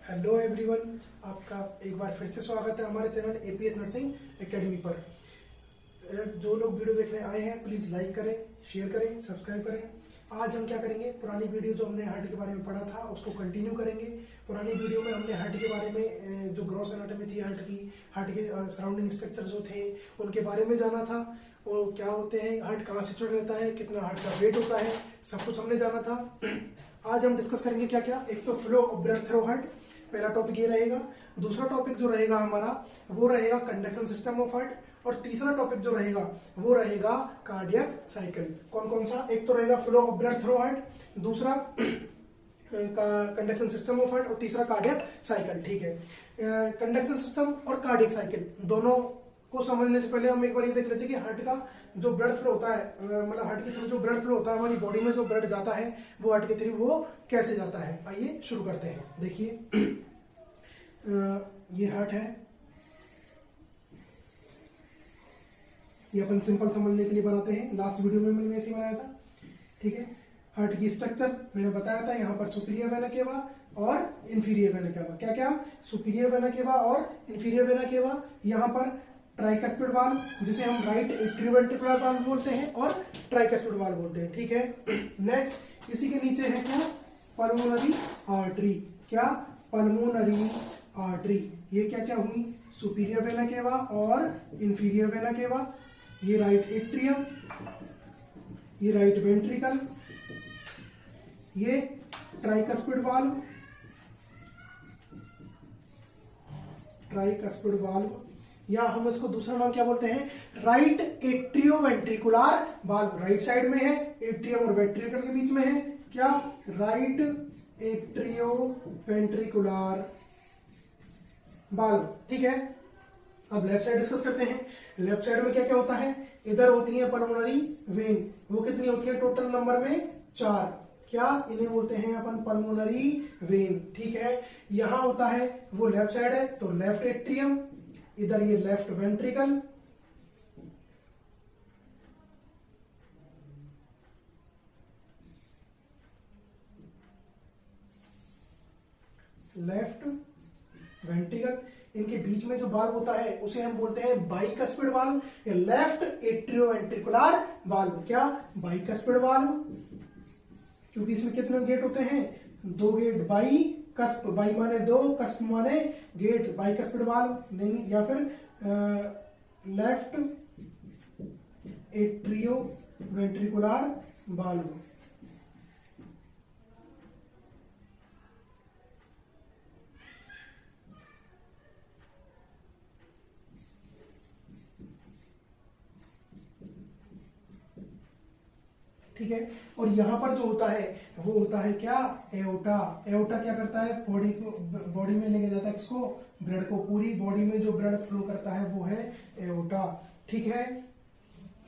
Hello everyone, आपका एक बार फिर से स्वागत है हमारे चैनल एपीएस नर्सिंग एकेडमी पर। जो लोग वीडियो देखने आए हैं प्लीज़ लाइक करें, शेयर करें, सब्सक्राइब करें। आज हम क्या करेंगे, पुरानी वीडियो जो हमने हार्ट के बारे में पढ़ा था उसको कंटिन्यू करेंगे। पुरानी वीडियो में हमने हार्ट के बारे में जो ग्रॉस एनाटॉमी थी हार्ट के सराउंडिंग स्ट्रक्चर जो थे उनके बारे में जाना था। वो क्या होते हैं, हार्ट कहाँ सिचुएट रहता है, कितना हार्ट का वेट होता है, सब कुछ हमने जाना था। आज हम डिस्कस करेंगे क्या क्या। एक तो flow of blood through heart, पहला टॉपिक ये रहेगा। दूसरा टॉपिक जो रहेगा हमारा वो रहेगा कंडक्शन सिस्टम ऑफ हार्ट, और तीसरा टॉपिक जो रहेगा वो रहेगा कार्डियक साइकिल। कौन कौन सा, एक तो रहेगा flow of blood through heart, दूसरा कंडक्शन सिस्टम ऑफ हार्ट और तीसरा कार्डियक साइकिल। ठीक है, कंडक्शन सिस्टम और कार्डियक साइकिल दोनों को समझने से पहले हम एक बार ये देख लेते हैं कि हार्ट का जो ब्लड फ्लो होता है, मतलब हार्ट के थ्रू जो ब्लड फ्लो होता है, हमारी बॉडी में जो ब्लड जाता है वो हार्ट के थ्रू वो कैसे जाता है। आइए शुरू करते हैं। देखिए ये हार्ट है, ये अपन सिंपल समझने के लिए बनाते हैं। लास्ट वीडियो में मैंने ऐसे बनाया था। ठीक है, हार्ट की स्ट्रक्चर मैंने बताया था। यहाँ पर सुपीरियर वेना केवा और इंफीरियर वेना केवा, क्या क्या, सुपीरियर वेना केवा और इंफीरियर वेना केवा। यहाँ पर ट्राइकस्पिड वाल्व जिसे हम राइट एट्रियोवेंट्रिकुलर वाल्व बोलते हैं और ट्राइकस्पिड वाल्व बोलते हैं। ठीक है, नेक्स्ट इसी के नीचे है क्या, पल्मोनरी आर्टरी। क्या, पल्मोनरी आर्टरी। ये क्या क्या हुई, सुपीरियर वेना केवा और इंफीरियर वेना केवा। ये राइट एट्रियम, ये राइट वेंट्रिकल, ये ट्राइकस्पिड वाल्व, ट्राइकस्पिड वाल्व, या हम इसको दूसरा नाम क्या बोलते हैं, right atrioventricular valve. Right side में है, एट्रियम और वेंट्रिकल के बीच में है। क्या, राइट एट्रियोवेंट्रिकुलर वाल्व। ठीक है, अब लेफ्ट साइड डिस्कस करते हैं। लेफ्ट साइड में क्या क्या होता है, इधर होती है पल्मोनरी वेन। वो कितनी होती है, टोटल नंबर में 4। क्या, इन्हें बोलते हैं अपन पल्मोनरी वेन। ठीक है, यहां होता है वो लेफ्ट साइड है तो लेफ्ट एट्रियम, इधर ये लेफ्ट वेंट्रिकल, लेफ्ट वेंट्रिकल। इनके बीच में जो वाल्व होता है उसे हम बोलते हैं बाइकस्पिड वाल्व या लेफ्ट एट्रियोवेंट्रिकुलर वाल्व। क्या, बाइकस्पिड वाल्व, क्योंकि इसमें कितने गेट होते हैं, 2 गेट। बाई कस्प, बाई माने 2, कस्प माने गेट, बाइकस्पिड वाल्व नहीं, या फिर लेफ्ट एट्रियोवेंट्रिकुलर वाल्व। ठीक है, और यहां पर जो होता है वो होता है क्या, एओर्टा। एओर्टा क्या करता है, बॉडी में लेके जाता है किसको, ब्लड को। पूरी बॉडी में जो ब्लड फ्लो करता है वो है एओर्टा। ठीक है,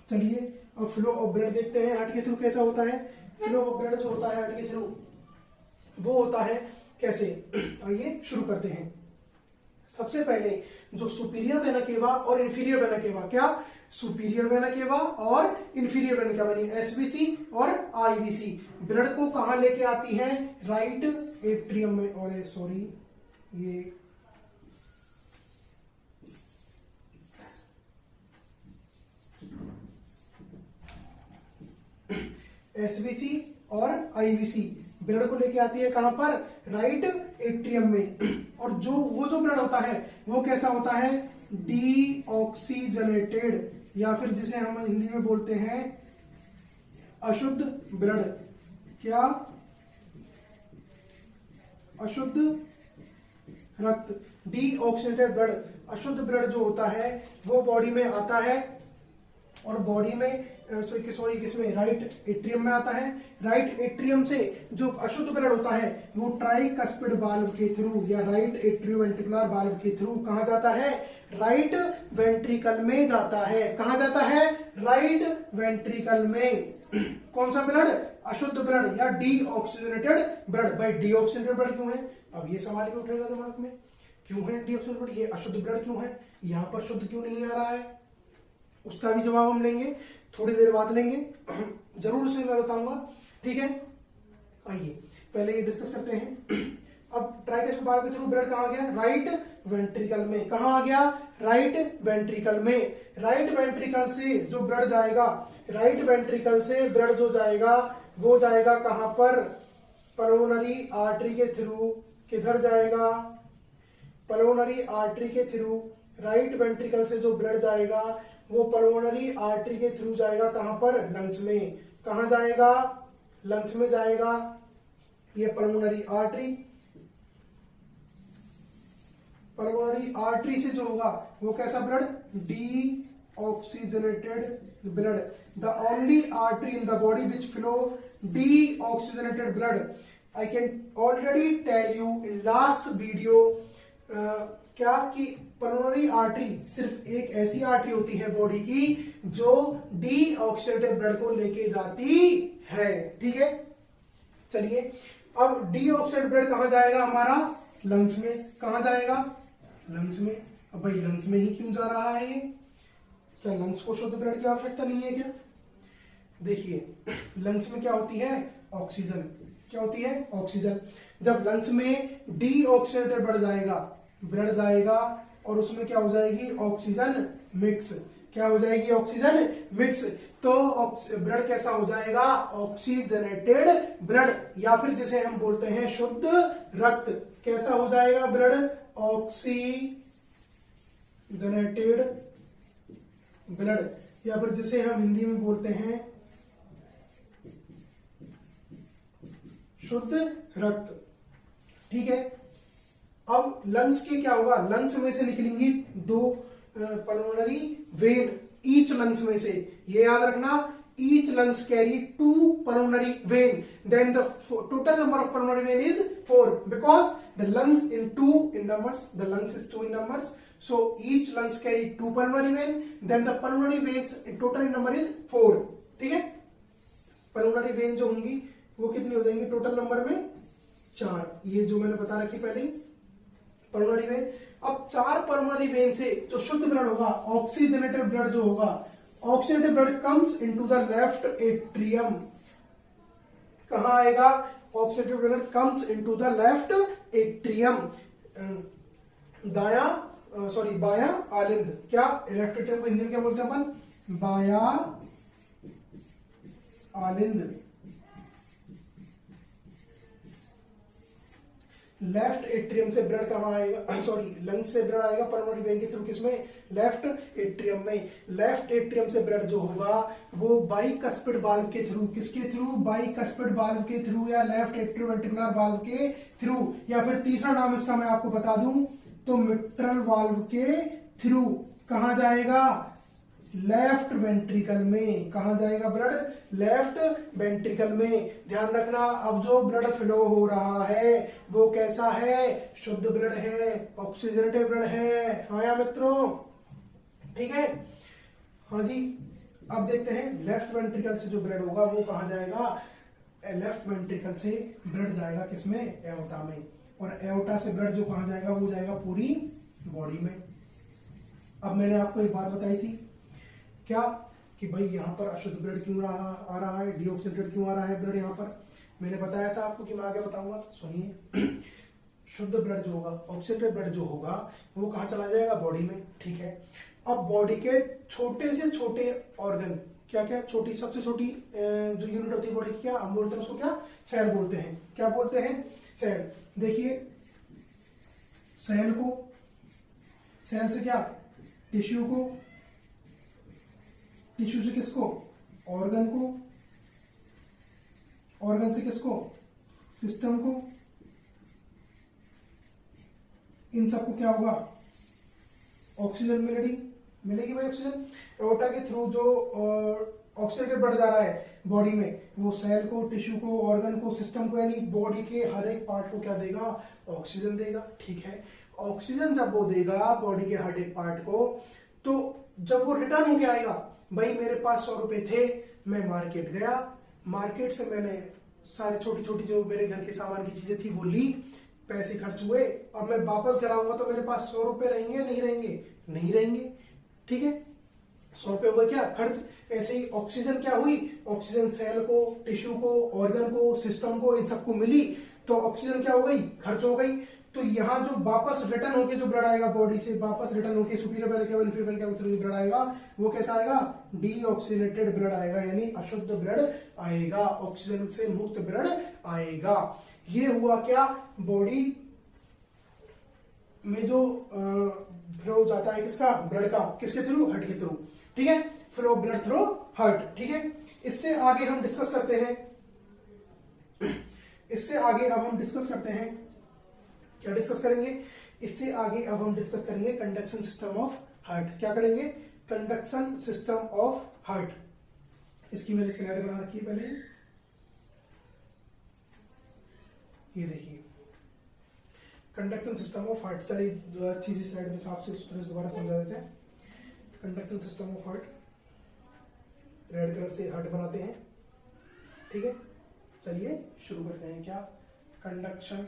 चलिए अब फ्लो ऑफ ब्लड देखते हैं हार्ट के थ्रू कैसा होता है। फ्लो ऑफ ब्लड जो होता है हार्ट के थ्रू वो होता है कैसे, आइए शुरू करते हैं। सबसे पहले जो सुपीरियर वेना केवा और इंफीरियर वेना केवा, क्या, सुपीरियर वेना केवा और इंफीरियर वेना केवा, यानी एसवीसी और आईवीसी, ब्लड को कहां लेके आती है, राइट एट्रियम में, और सॉरी ये एसवीसी और आईवीसी ब्लड को लेके आती है कहां पर, राइट एट्रियम में। और वो जो ब्लड होता है वो कैसा होता है, डीऑक्सीजनेटेड, या फिर जिसे हम हिंदी में बोलते हैं अशुद्ध ब्लड। क्या, अशुद्ध रक्त, डीऑक्सीजनेटेड ब्लड। अशुद्ध ब्लड जो होता है वो बॉडी में आता है और बॉडी में सॉरी किसमें, राइट एट्रियम में आता है। राइट एट्रियम से जो अशुद्ध ब्लड होता है वो ट्राइकस्पिड वाल्व के थ्रू या राइट एट्रियोवेंट्रिकुलर वाल्व के थ्रू कहां जाता है, राइट वेंट्रिकल में जाता है। कहां जाता है, राइट वेंट्रिकल में। कौन सा ब्लड, अशुद्ध ब्लड या डीऑक्सीजनेटेड ब्लड। भाई डीऑक्सीजनेटेड ब्लड क्यों है, अब ये सवाल भी उठेगा दिमाग में, क्यों है डीऑक्सीजनेटेड ब्लड, ये अशुद्ध ब्लड क्यों है, यहां पर शुद्ध क्यों नहीं आ रहा है, उसका भी जवाब हम लेंगे, थोड़ी देर बाद लेंगे, जरूर उसे मैं बताऊंगा। ठीक है, आइए पहले ये डिस्कस करते हैं। अब राइट एट्रियल वाल्व के थ्रू ब्लड कहाँ गया, राइट वेंट्रिकल में। कहाँ आ गया, राइट वेंट्रिकल में। राइट वेंट्रिकल से जो ब्लड जाएगा, राइट वेंट्रिकल से ब्लड जो जाएगा वो जाएगा कहां पर, पल्मोनरी आर्टरी के थ्रू। किधर जाएगा, पल्मोनरी आर्टरी के थ्रू। राइट वेंट्रिकल से जो ब्लड जाएगा वो पल्मोनरी आर्टरी के थ्रू जाएगा कहां पर, लंग्स में। कहां जाएगा, लंग्स में जाएगा। ये पल्मोनरी आर्टरी, पल्मोनरी आर्टरी से जो होगा वो कैसा blood, D oxygenated blood. The only artery in the body which flow deoxygenated blood. I can already tell you in last video क्या कि पल्मोनरी आर्टरी सिर्फ एक ऐसी आर्टरी होती है बॉडी की जो डीऑक्सीडेटेड ब्लड को लेके जाती है। ठीक है, चलिए अब डीऑक्सीडेटेड ब्लड कहां जाएगा हमारा, लंग्स में। कहां जाएगा, लंग्स में। अब भाई लंग्स में ही क्यों जा रहा है ये, क्या लंग्स को शुद्ध ब्लड की आवश्यकता नहीं है क्या? देखिए लंग्स में क्या होती है, ऑक्सीजन। क्या होती है, ऑक्सीजन। जब लंग्स में डीऑक्सीडेटेड ब्लड जाएगा और उसमें क्या हो जाएगी, ऑक्सीजन मिक्स। क्या हो जाएगी, ऑक्सीजन मिक्स। तो ब्लड कैसा हो जाएगा, ऑक्सीजनेटेड ब्लड, या फिर जिसे हम बोलते हैं शुद्ध रक्त। कैसा हो जाएगा ब्लड, ऑक्सीजनेटेड ब्लड, या फिर जिसे हम हिंदी में बोलते हैं शुद्ध रक्त। ठीक है, अब लंग्स के क्या होगा, लंग्स में से निकलेंगी दो पल्मोनरी वेन ईच लंग्स में से। ये याद रखना, each lungs carry 2 pulmonary vein, then the total number of pulmonary vein is 4 because the lungs in numbers, the lungs is 2 in numbers, so each lungs carry 2 pulmonary vein, then the pulmonary veins in total in number is 4. ठीक है, pulmonary vein जो होंगी वो कितनी हो जाएंगी total number में, 4। ये जो मैंने बता रखी पहले ही पल्मोनरी वेन। अब 4 पल्मोनरी वेन से जो शुद्ध ब्लड होगा, ऑक्सीजनेटेड ब्लड जो होगा, oxygenated blood comes into the left atrium. कहां आएगा, oxygenated blood comes into the left atrium, बाया आलिंद। क्या लेफ्ट एट्रियम को हिंदी में क्या बोलते हैं अपन, बाया आलिंद। लेफ्ट एट्रियम से ब्लड कहां आएगा, लंग्स से ब्लड आएगा पल्मोनरी वेन के थ्रू, किसमें, लेफ्ट एट्रियम में। लेफ्ट एट्रियम से ब्लड जो होगा वो बाइकस्पिड वाल्व के थ्रू, किसके थ्रू, बाइकस्पिड वाल्व के थ्रू, या लेफ्ट एट्रियोवेंट्रिकुलर वाल्व के थ्रू, या फिर तीसरा नाम इसका मैं आपको बता दूं तो मिट्रल वाल्व के थ्रू। कहां जाएगा, लेफ्ट वेंट्रिकल में। कहां जाएगा ब्लड, लेफ्ट वेंट्रिकल में। ध्यान रखना, अब जो ब्लड फ्लो हो रहा है वो कैसा है, शुद्ध ब्लड है, ऑक्सीजनेटेड ब्लड है। हाँ या मित्रों, ठीक है, हाँ जी। अब देखते हैं लेफ्ट वेंट्रिकल से जो ब्लड होगा वो कहां जाएगा, लेफ्ट वेंट्रिकल से ब्लड जाएगा किसमें, एओर्टा में। और एओर्टा से ब्लड जो कहां जाएगा वो जाएगा पूरी बॉडी में। अब मैंने आपको एक बात बताई थी क्या, कि भाई यहाँ पर अशुद्ध ब्लड क्यों आ रहा है, डीऑक्सीडेटेड क्यों आ रहा है ब्लड यहाँ पर। मैंने बताया था आपको कि मैं आगे बताऊंगा, सुनिए। शुद्ध ब्लड जो होगा, ऑक्सीडेटेड ब्लड जो होगा वो कहाँ चला जाएगा, बॉडी में। ठीक है, अब बॉडी के छोटे से छोटे ऑर्गन, क्या क्या छोटी, सबसे छोटी जो यूनिट होती है बॉडी की, क्या हम बोलते हैं उसको, क्या सेल बोलते हैं। क्या बोलते हैं, सेल। देखिए सेल को, सेल से क्या, टिश्यू को, टिश्यू से किसको, ऑर्गन को, ऑर्गन से किसको, सिस्टम को। इन सबको क्या होगा, ऑक्सीजन मिलेगी भाई ऑक्सीजन। एओर्टा के थ्रू जो ऑक्सीडेटेड ब्लड जा रहा है बॉडी में, वो सेल को, टिश्यू को, ऑर्गन को, सिस्टम को, यानी बॉडी के हर एक पार्ट को क्या देगा, ऑक्सीजन देगा। ठीक है, ऑक्सीजन जब वो देगा बॉडी के हर एक पार्ट को, तो जब वो रिटर्न होके आएगा, भाई मेरे पास 100 रुपए थे, मैं मार्केट गया, मार्केट से मैंने सारी छोटी छोटी जो मेरे घर के सामान की चीजें थी वो ली, पैसे खर्च हुए, और मैं वापस घर आऊंगा तो मेरे पास 100 रुपए रहेंगे, नहीं रहेंगे, नहीं रहेंगे। ठीक है, 100 रुपए हुआ क्या, खर्च। ऐसे ही ऑक्सीजन क्या हुई, ऑक्सीजन सेल को, टिश्यू को, ऑर्गन को, सिस्टम को, इन सबको मिली, तो ऑक्सीजन क्या हो गई, खर्च हो गई। तो यहाँ जो वापस रिटर्न होके जो ब्लड आएगा बॉडी से, वापस रिटर्न होके सुपीरियर वेन केवल इंफीरियर वेन केवल जो ब्लड आएगा वो कैसा आएगा, डीऑक्सीनेटेड ब्लड आएगा, यानी अशुद्ध ब्लड आएगा, ऑक्सीजन से मुक्त ब्लड आएगा। ये हुआ क्या, बॉडी में जो फ्लो जाता है किसका, ब्लड का, किसके थ्रू, हार्ट के थ्रू, ठीक है, फ्लो ब्लड थ्रू हार्ट, ठीक है। इससे आगे हम डिस्कस करते हैं, इससे आगे अब हम डिस्कस करते हैं, क्या डिस्कस करेंगे, इससे आगे अब हम डिस्कस करेंगे कंडक्शन सिस्टम ऑफ हार्ट। क्या करेंगे, कंडक्शन सिस्टम ऑफ हार्ट। इसकी मैंने स्लाइड बना रखी है पहले, ये देखिए कंडक्शन सिस्टम ऑफ हार्ट। चलिए अच्छी सी स्लाइड में आपसे उस तरह से दोबारा समझा देते हैं। Conduction system of heart, red colour से हार्ट बनाते हैं, ठीक है। चलिए शुरू करते हैं। क्या, कंडक्शन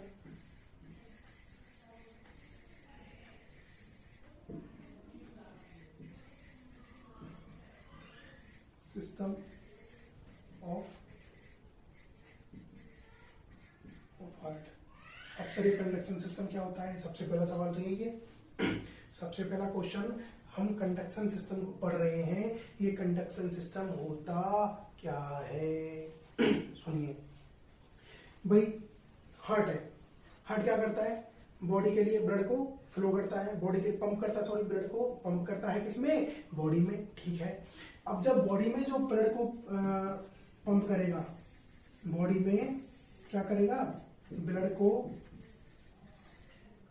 सिस्टम ऑफ हार्ट। अब सर ये कंडक्शन सिस्टम क्या होता है, सबसे पहला सवाल तो यही है। सबसे पहला क्वेश्चन, हम कंडक्शन सिस्टम को पढ़ रहे हैं, ये कंडक्शन सिस्टम होता क्या है। सुनिए भाई, हार्ट है, हार्ट क्या करता है, बॉडी के लिए ब्लड को फ्लो करता है, बॉडी के पंप करता है, सॉरी ब्लड को पंप करता है किसमें, बॉडी में, ठीक है। अब जब बॉडी में जो ब्लड को पंप करेगा, बॉडी में क्या करेगा, ब्लड को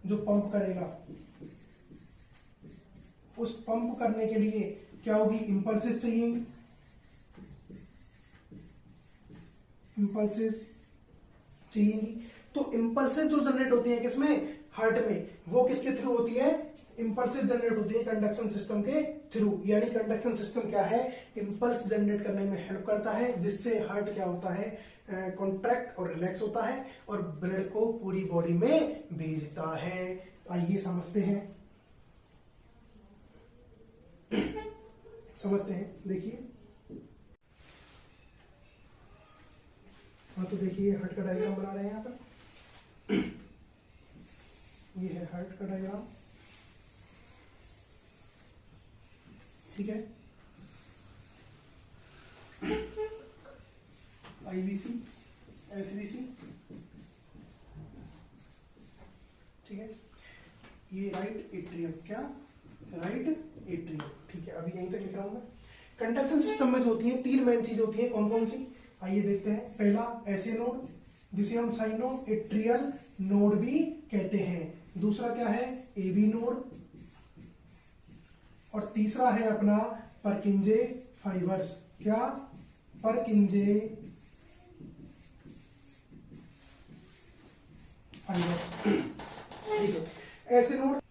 जो पंप करेगा, उस पंप करने के लिए क्या होगी, इंपल्सेस चाहिए, इंपल्सेस चाहिए। तो इंपल्सेस जो जनरेट होती है किसमें, हार्ट में, वो किसके थ्रू होती है, इंपल्सेस जनरेट होती है कंडक्शन सिस्टम के थ्रू। यानी कंडक्शन सिस्टम क्या है, इंपल्स जनरेट करने में हेल्प करता है, जिससे हार्ट क्या होता है, कॉन्ट्रैक्ट और रिलैक्स होता है और ब्लड को पूरी बॉडी में भेजता है। आइए समझते हैं, समझते हैं, देखिए। हाँ तो देखिए हार्ट का डायग्राम बना रहे हैं यहाँ पर। ये है हार्ट का डायग्राम, ठीक है। आईवीसी, एसवीसी, ठीक है। ये राइट एट्रियम, क्या, राइट एट्रियम, ठीक है। अभी यहीं तक लिख रहा हूं मैं। कंडक्शन सिस्टम में जो होती है तीन मेन चीज होती है, कौन कौन सी, आइए देखते हैं। पहला ऐसे नोड, जिसे हम साइनो एट्रियल नोड भी कहते हैं। दूसरा क्या है, एबी नोड, और तीसरा है अपना परकिंजे फाइबर्स। क्या, परकिंजे फाइबर्स, ठीक है। ऐसे नोड,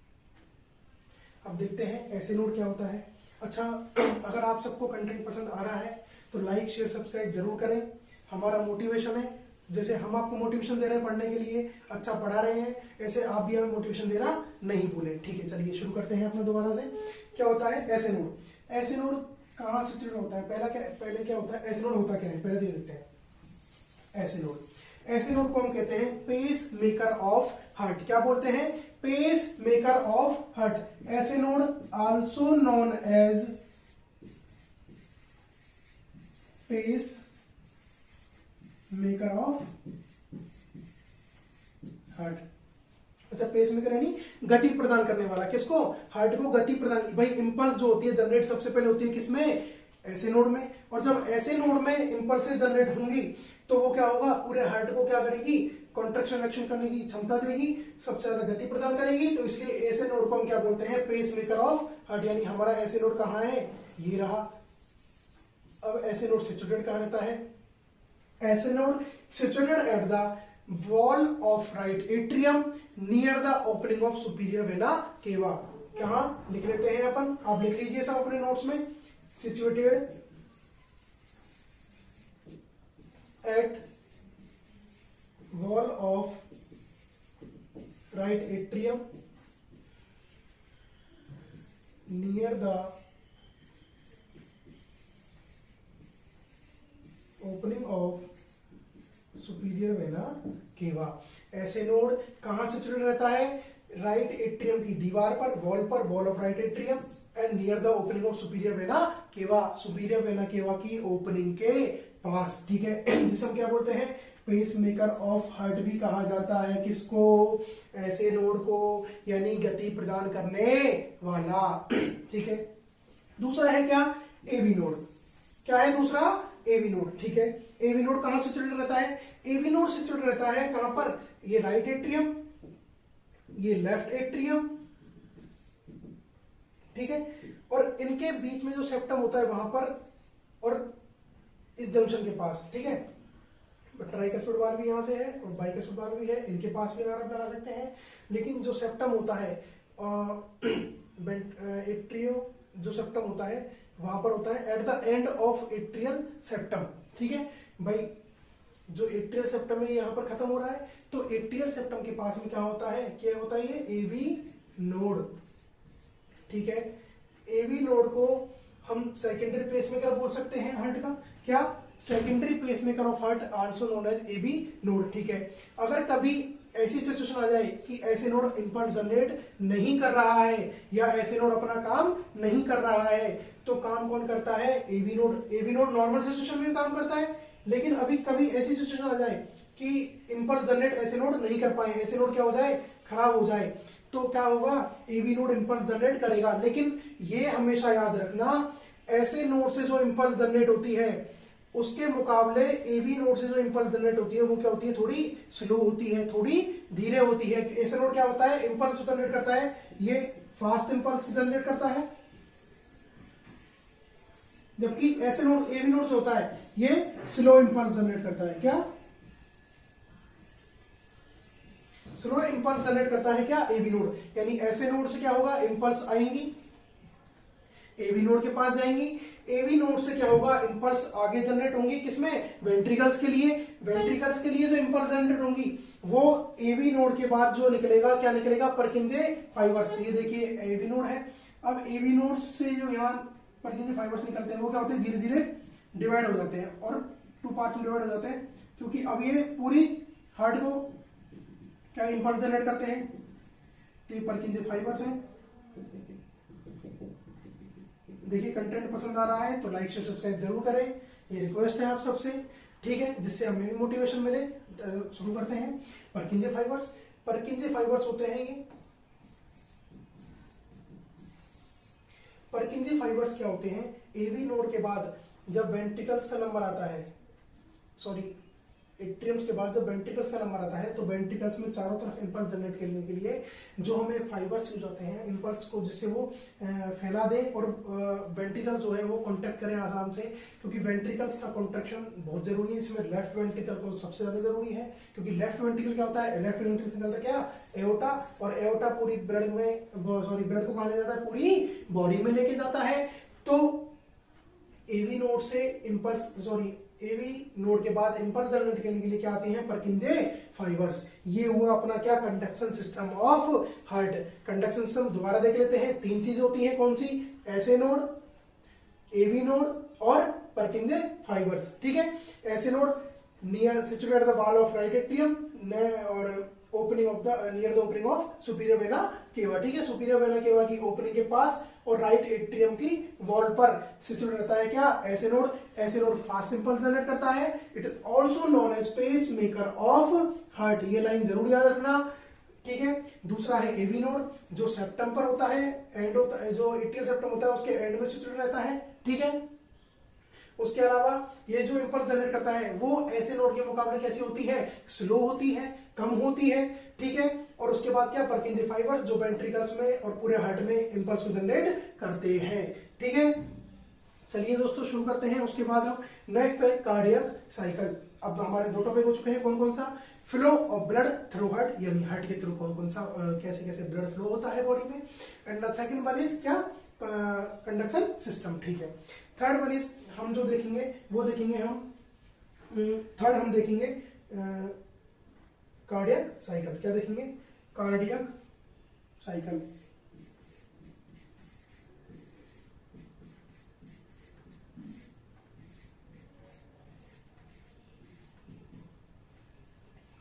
अब देखते हैं ऐसे नोड क्या होता है। अच्छा, अगर आप सबको कंटेंट पसंद आ रहा है तो लाइक शेयर सब्सक्राइब जरूर करें, हमारा मोटिवेशन है। जैसे हम आपको मोटिवेशन दे रहे हैं पढ़ने के लिए, अच्छा पढ़ा रहे हैं, ऐसे आप भी हमें मोटिवेशन देना नहीं भूलें, ठीक है। चलिए शुरू करते हैं अपना दोबारा से। क्या होता है ऐसे नोड, ऐसे नोड कहाँ से शुरू होता है, पहले क्या होता है, ऐसे नोड होता क्या है, पहले तो ये देखते हैं। ऐसे नोड, ऐसे नोड को हम कहते हैं पेस मेकर ऑफ हार्ट। क्या बोलते हैं, पेस मेकर ऑफ हार्ट। ऐसे node also known as pacemaker of heart. अच्छा, पेस मेकर यानी गति प्रदान करने वाला, किसको, हार्ट को गति प्रदान। भाई इंपल्स जो होती है जनरेट सबसे पहले होती है किसमें, ऐसे नोड में। और जब ऐसे नोड में इंपल्सेस जनरेट होंगी तो वो क्या होगा, पूरे हार्ट को क्या करेगी, कॉन्ट्रैक्शन एक्शन करने की क्षमता देगी, सबसे ज्यादा गति प्रदान करेगी। तो इसलिए ऐसे नोड को हम क्या बोलते हैं, पेस मेकर ऑफ हार्ट। यानी हमारा ऐसे नोड कहाँ है, ये रहा। अब ऐसे नोड सिचुएटेड कहाँ रहता है, ऐसे node situated at the wall of right atrium near the opening of superior vena केवा। कहाँ लिख लेते हैं अपन, आप लिख लीजिए सब अपने नोट्स में। Situated at wall of right atrium near the opening of superior vena केवा। ऐसे नोड कहां सिचुएटेड रहता है? राइट एट्रियम की दीवार पर, wall of right atrium and near the opening of superior vena केवा, सुपीरियर वेना केवा की ओपनिंग के पास, ठीक है। जिसे हम क्या बोलते हैं? पेस मेकर ऑफ हार्ट भी कहा जाता है। किसको? ऐसे नोड को, यानी गति प्रदान करने वाला, ठीक है। दूसरा है क्या? AV node. क्या है दूसरा? एवी नोड, ठीक है। एवी नोड कहां सिचुएटेड रहता है? एवी नोड सिचुएटेड रहता है कहां पर? ये राइट एट्रियम, ये लेफ्ट एट्रियम, ठीक है, और इनके बीच में जो सेप्टम होता है वहां पर, और इस जंक्शन के पास, ठीक है। ट्राइकस्पिड वाल्व भी यहां से है और बाइकस्पिड वाल्व भी है, इनके पास भी अगर आप लगा सकते हैं। लेकिन जो सेप्टम होता है एट्रियो, जो सेप्टम होता है वहां पर होता है at the end of atrial septum, ठीक है भाई। जो एट्रियल सेप्टम है यहाँ पर खत्म हो रहा है, तो एट्रियल सेप्टम के पास में क्या होता है? क्या होता है? ये एवी नोड, ठीक है। एवी नोड को हम सेकेंडरी पेसमेकर बोल सकते हैं हार्ट का। क्या? Secondary pacemaker of heart, also known as AV node, ठीक है। अगर कभी ऐसी सिचुएशन आ जाए कि ऐसे नोड इंपल्स जनरेट नहीं कर रहा है या ऐसे नोड अपना काम नहीं कर रहा है, तो काम कौन करता है? AV node. AV node normal situation में भी काम करता है, लेकिन अभी कभी ऐसी सिचुएशन आ जाए कि इंपल्स जनरेट ऐसे नोड नहीं कर पाए, ऐसे नोड क्या हो जाए? खराब हो जाए, तो क्या होगा? एवी नोड इंपल्स जनरेट करेगा। लेकिन ये हमेशा याद रखना, ऐसे नोड से जो इंपल्स जनरेट होती है उसके मुकाबले एवी नोड से जो इंपल्स जनरेट होती है वो क्या होती है? थोड़ी स्लो होती है, थोड़ी धीरे होती है। ऐसे नोड क्या होता है? इंपल्स जनरेट करता है, ये फास्ट इंपल्स जनरेट करता है, जबकि ऐसे नोड, एवी नोड जो होता है ये स्लो इंपल्स जनरेट करता है। क्या? स्लो इंपल्स जनरेट करता है क्या? AV node. यानी ऐसे नोड से क्या होगा? इंपल्स आएंगी, एवी नोड के पास जाएंगी, एवी नोड से क्या होगा? इंपल्स आगे जनरेट होंगी, किसमें? वेंट्रिकल्स के लिए। वेंट्रिकल्स के लिए जो इंपल्स जनरेट होंगी वो एवी नोड के बाद जो निकलेगा, क्या निकलेगा? परकिंजे फाइबर्स। ये देखिए एवी नोड है। अब एवी नोड से जो यहाँ परकिंजे फाइबर्स निकलते हैं वो क्या होते हैं? धीरे धीरे डिवाइड हो जाते हैं और टू पार्ट्स में डिवाइड हो जाते हैं, क्योंकि अब ये पूरी हार्ट को क्या इंपल्स जनरेट करते हैं? तो ये परकिंजे फाइबर्स हैं। देखिए कंटेंट पसंद आ रहा है तो लाइक शेयर सब्सक्राइब जरूर करें, ये रिक्वेस्ट है आप सबसे, ठीक है, जिससे हमें भी मोटिवेशन मिले। शुरू करते हैं। परकिंजे फाइबर्स, परकिंजे फाइबर्स होते हैं ये। परकिंजे फाइबर्स क्या होते हैं? एवी नोड के बाद जब वेंट्रिकल्स का नंबर आता है, सॉरी एट्रियम्स के बाद जब वेंट्रिकल्स का नंबर आता है, तो वेंट्रिकल्स में चारों तरफ इंपल्स जनरेट करने के लिए जो हमें फाइबर्स यूज होते हैं, इंपल्स को जिससे वो फैला दे और वेंट्रिकल जो है वो कॉन्ट्रैक्ट करें आराम से, क्योंकि वेंट्रिकल्स का कॉन्ट्रैक्शन बहुत जरूरी है। इसमें लेफ्ट वेंट्रिकल को सबसे ज्यादा जरूरी है, क्योंकि लेफ्ट वेंट्रिकल क्या होता है? लेफ्ट वेंट्रिकल से निकलता क्या? एओर्टा, और एओर्टा पूरी ब्लड में, सॉरी ब्लड को कहां ले जाता है? पूरी बॉडी में लेके जाता है। तो एवी नोड से इंपल्स, सॉरी एवी नोड के बाद इंपल्स जनरेट करने के लिए क्या आती हैं? परकिंजे फाइबर्स। ये हुआ अपना क्या? Conduction system of heart. Conduction system दोबारा देख लेते हैं। तीन चीजें होती हैं, कौन सी? ऐसे नोड, एवी नोड और परकिंजे फाइबर्स, ठीक है। ऐसे node near situated the wall of right atrium और opening of the near the opening of superior vena cava, ठीक है। सुपीरियर वेना केवा की ओपनिंग के पास और राइट एट्रियम की वॉल पर सिचुएटेड रहता है क्या? ऐसे नोड। ऐसे नोड फास्ट इंपल्स जनरेट करता है। It is also known as pacemaker of heart. ये लाइन जरूर याद रखना, ठीक है। दूसरा है एवी नोड, जो सेप्टम पर होता है, एंड होता है, जो एट्रियल सेप्टम होता है उसके एंड में सिचुएटेड रहता है, ठीक है। उसके अलावा ये जो इंपल्स जनरेट करता है वो ऐसे नोड के मुकाबले कैसी होती है? स्लो होती है, कम होती है, ठीक है। और उसके बाद क्या? परकिंजे फाइबर्स जो वेंट्रिकल्स में और पूरे हार्ट में इंपल्स को जनरेट करते हैं, ठीक है। चलिए दोस्तों शुरू करते हैं। उसके बाद हम नेक्स्ट है कार्डियक साइकिल। अब हमारे दो टॉपिक हो चुके हैं, कौन कौन सा? Flow of blood through heart, यानी हार्ट के थ्रू कौन कौन सा कैसे कैसे ब्लड फ्लो होता है बॉडी में। And the second one is क्या? कंडक्शन सिस्टम, ठीक है। थर्ड वन इज हम जो देखेंगे वो देखेंगे हम, थर्ड हम देखेंगे कार्डियक साइकिल। क्या देखेंगे? Cardiac cycle.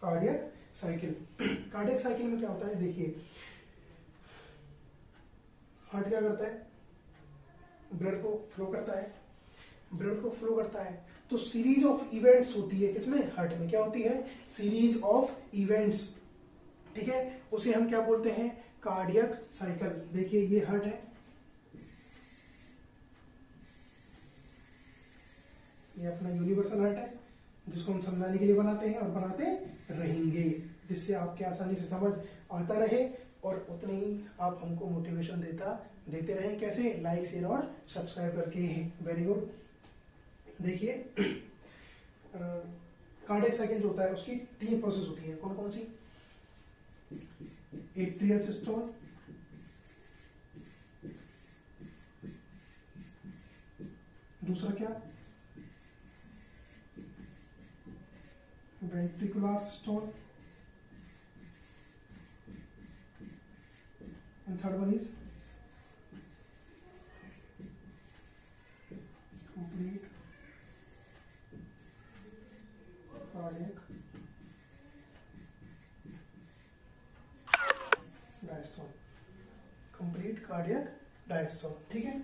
Cardiac cycle. Cardiac cycle में क्या होता है, देखिए हार्ट क्या करता है, ब्लड को फ्लो करता है, ब्लड को फ्लो करता है तो सीरीज ऑफ इवेंट्स होती है किसमें, हार्ट में। क्या होती है, सीरीज ऑफ इवेंट्स, ठीक है, उसे हम क्या बोलते हैं, कार्डियक साइकिल। देखिए ये हार्ट है, ये अपना यूनिवर्सल हार्ट है जिसको हम समझाने के लिए बनाते हैं और बनाते रहेंगे, जिससे आपके आसानी से समझ आता रहे और उतने ही आप हमको मोटिवेशन देते रहें। कैसे, लाइक शेयर और सब्सक्राइब करके। Very good. देखिए कार्डियक साइकिल जो होता है उसकी 3 प्रोसेस होती है, कौन कौन सी, एट्रियल सिस्टोल, दूसरा क्या, ventricular systole, and third one is complete cardiac diastole, complete cardiac diastole, ठीक है।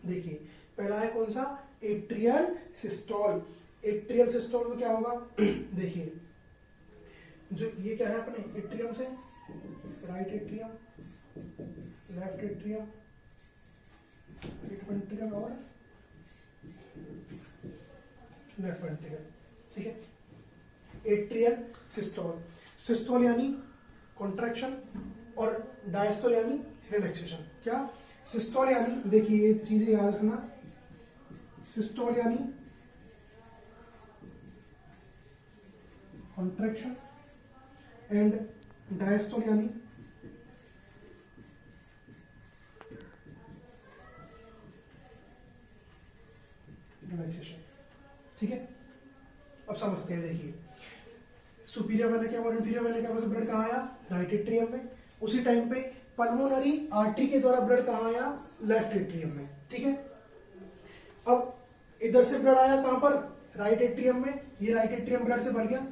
देखिए पहला है कौन सा, एट्रियल सिस्टोल। एट्रियल सिस्टोल में क्या होगा, देखिए जो ये क्या है अपने एट्रियम से, right atrium, left atrium, right ventricle और लेफ्ट वेंट्रिकल, ठीक है। एट्रियल सिस्टोल, सिस्टोल यानी कॉन्ट्रैक्शन और डायस्टोल यानी रिलैक्सेशन। क्या, सिस्टोल यानी, देखिए ये चीजें याद रखना, सिस्टोल यानी कॉन्ट्रैक्शन एंड डायस्टोल यानी रिलैक्सेशन, ठीक है। अब समझते हैं, देखिए सुपीरियर वेना कैवा और इंफीरियर वेना कैवा से ब्लड कहाँ आया, राइट एट्रियम में। उसी टाइम पे पल्मोनरी आर्टरी के द्वारा ब्लड कहाँ आया, लेफ्ट एट्रियम में, ठीक है। अब इधर से ब्लड आया कहां पर, राइट एट्रियम में, ये राइट एट्रियम ब्लड से भर गया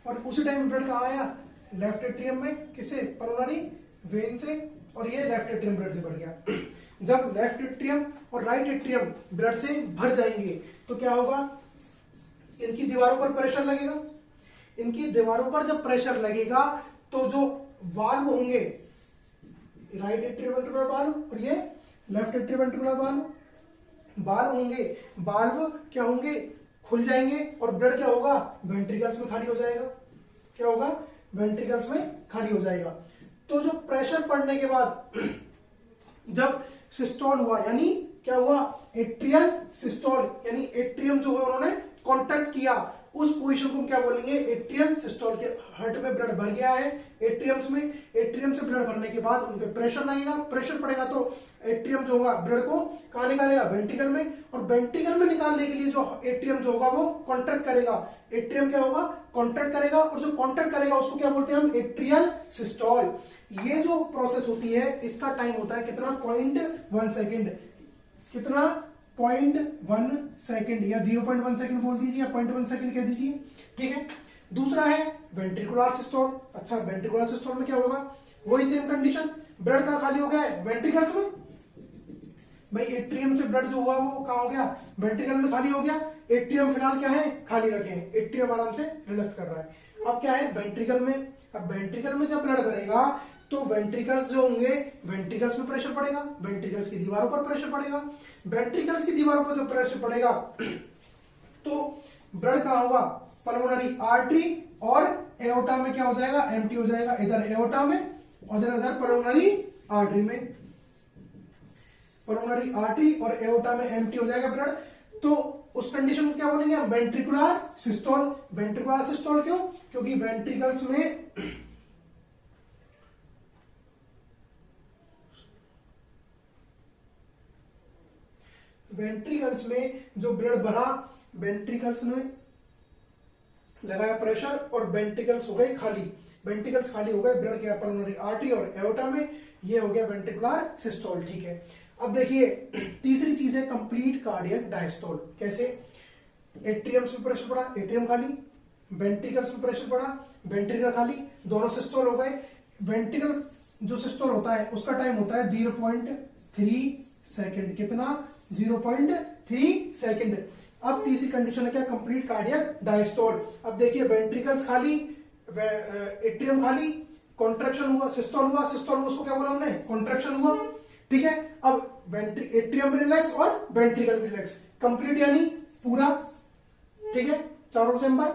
और उसी टाइम ब्लड कहाँ आया, लेफ्ट एट्रियम में, किससे, पल्मोनरी वेन से, और ये लेफ्ट एट्रियम ब्लड से भर गया। जब लेफ्ट एट्रियम और राइट एट्रियम ब्लड से भर जाएंगे तो क्या होगा, इनकी दीवारों पर प्रेशर लगेगा। इनकी दीवारों पर जब प्रेशर लगेगा तो जो वाल्व होंगे, राइट एट्रियोवेंट्रिकुलर वाल्व और ये लेफ्ट एट्रियोवेंट्रिकुलर वाल्व होंगे, वाल्व क्या होंगे, खुल जाएंगे और ब्लड क्या होगा, वेंट्रिकल्स में खाली हो जाएगा। क्या होगा, वेंट्रिकल्स में खाली हो जाएगा। तो जो प्रेशर पड़ने के बाद जब सिस्टोल हुआ, यानी क्या हुआ, एट्रियल सिस्टोल, यानी एट्रियम जो है उन्होंने कॉन्ट्रैक्ट किया, उस पोजीशन को हम क्या बोलेंगे, एट्रियल सिस्टोल। के हार्ट में ब्लड भर गया है एट्रियम्स में, एट्रियम से ब्लड भरने के बाद उन पे प्रेशर लगेगा, प्रेशर पड़ेगा तो एट्रियम जो होगा ब्लड को कहां निकालेगा, वेंट्रिकल में, और वेंट्रिकल में निकालने के लिए जो एट्रियम जो होगा वो कॉन्ट्रैक्ट करेगा। एट्रियम क्या होगा, कॉन्ट्रैक्ट करेगा, और जो कॉन्ट्रैक्ट करेगा उसको क्या बोलते हैं हम, एट्रियल सिस्टोल। ये जो प्रोसेस होती है इसका टाइम होता है कितना, 0.1 सेकेंड। कितना, 0.1 सेकेंड, या 0.1 सेकेंड बोल दीजिए या 0.1 सेकेंड कह दीजिए, ठीक है। दूसरा है वेंट्रिकुलर सिस्टोल। अच्छा, वेंट्रिकुलर सिस्टोल में क्या होगा, वही सेम कंडीशन, ब्लड कहां खाली हो गया है, वेंट्रिकल्स में। भाई एट्रियम से ब्लड जो हुआ वो कहां हो गया, वेंट्रिकल में खाली हो गया। एट्रियम फिलहाल क्या है, खाली रखे, एट्रियम आराम से रिलैक्स कर रहा है। अब क्या है, वेंट्रिकल में। अब वेंट्रिकल में जब ब्लड भरेगा तो वेंट्रिकल्स जो होंगे, वेंट्रिकल्स में प्रेशर पड़ेगा, वेंट्रिकल्स की दीवारों पर प्रेशर पड़ेगा। वेंट्रिकल्स की दीवारों पर जब प्रेशर पड़ेगा तो ब्लड कहां होगा, पल्मोनरी आर्टरी और एओर्टा में क्या हो जाएगा, एम्प्टी हो जाएगा। इधर एओर्टा में और इधर पल्मोनरी आर्टरी में, पल्मोनरी आर्टरी और एओर्टा में एम्प्टी हो जाएगा ब्लड। तो उस कंडीशन को क्या बोलेंगे, वेंट्रिकुलर सिस्टोल। वेंट्रिकुलर सिस्टोल क्यों, क्योंकि वेंट्रिकल्स में जो ब्लड भरा, वेंट्रिकल्स में लगाया प्रेशर और वेंट्रिकल्स हो गए खाली, वेंट्रिकल्स खाली हो गए, ब्लड गया पल्मोनरी आर्टरी और एओर्टा में, ये हो गया वेंट्रिकुलर सिस्टोल, ठीक है। अब देखिए तीसरी चीज है कंप्लीट कार्डियक डायस्टोल। कैसे, एट्रियम में प्रेशर पड़ा, एट्रियम खाली, वेंट्रिकल्स में प्रेशर पड़ा, वेंट्रिकल खाली, दोनों सिस्टोल हो गए। वेंट्रिकल जो सिस्टोल होता है उसका टाइम होता है 0.3 सेकंड। कितना? 0.3 सेकंड। अब तीसरी कंडीशन है क्या? Complete cardiac diastole. अब देखिए वेंट्रिकल्स खाली, एट्रियम खाली, कॉन्ट्रैक्शन हुआ, सिस्टोल हुआ, सिस्टोल हुआ उसको क्या बोला हमने? कॉन्ट्रैक्शन हुआ। ठीक है, अब एट्रियम रिलैक्स और वेंट्रिकल रिलैक्स, कंप्लीट यानी पूरा। ठीक है, चारों चैम्बर।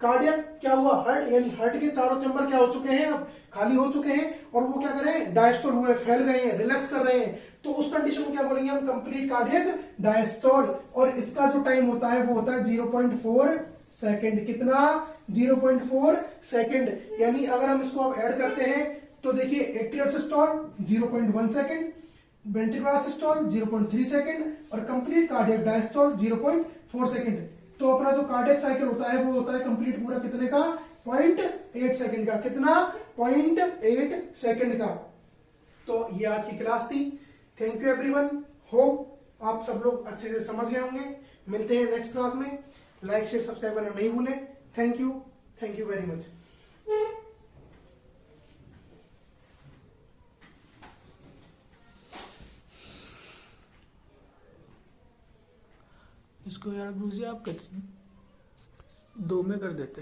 कार्डियक क्या हुआ? हार्ट, यानी हार्ट के चारों चैम्बर क्या हो चुके हैं? अब खाली हो चुके हैं और वो क्या कर रहे हैं? डायस्टोल हुए, फैल गए हैं, रिलैक्स कर रहे हैं। तो उस कंडीशन को क्या बोलेंगे हम? Complete cardiac diastole. और इसका जो टाइम होता है वो होता है 0.4 सेकंड। कितना? 0.4 सेकंड। यानी अगर हम इसको अब ऐड करते हैं तो देखिए atrial systole 0.1 second, ventricular systole 0.3 second और कंप्लीट कार्डियक डायस्टोल 0.4 सेकंड। तो अपना जो कार्डियक साइकिल होता है वो होता है कंप्लीट पूरा कितने का? 0.8 सेकंड का। कितना? 0.8 सेकंड का। तो ये आज की क्लास थी। Thank you everyone. होप आप सब लोग अच्छे से समझ गए होंगे। मिलते हैं नेक्स्ट क्लास में। लाइक शेयर सब्सक्राइब करना नहीं भूलें। Thank you very much. इसको यार गुरुजी आप 2 में कर देते।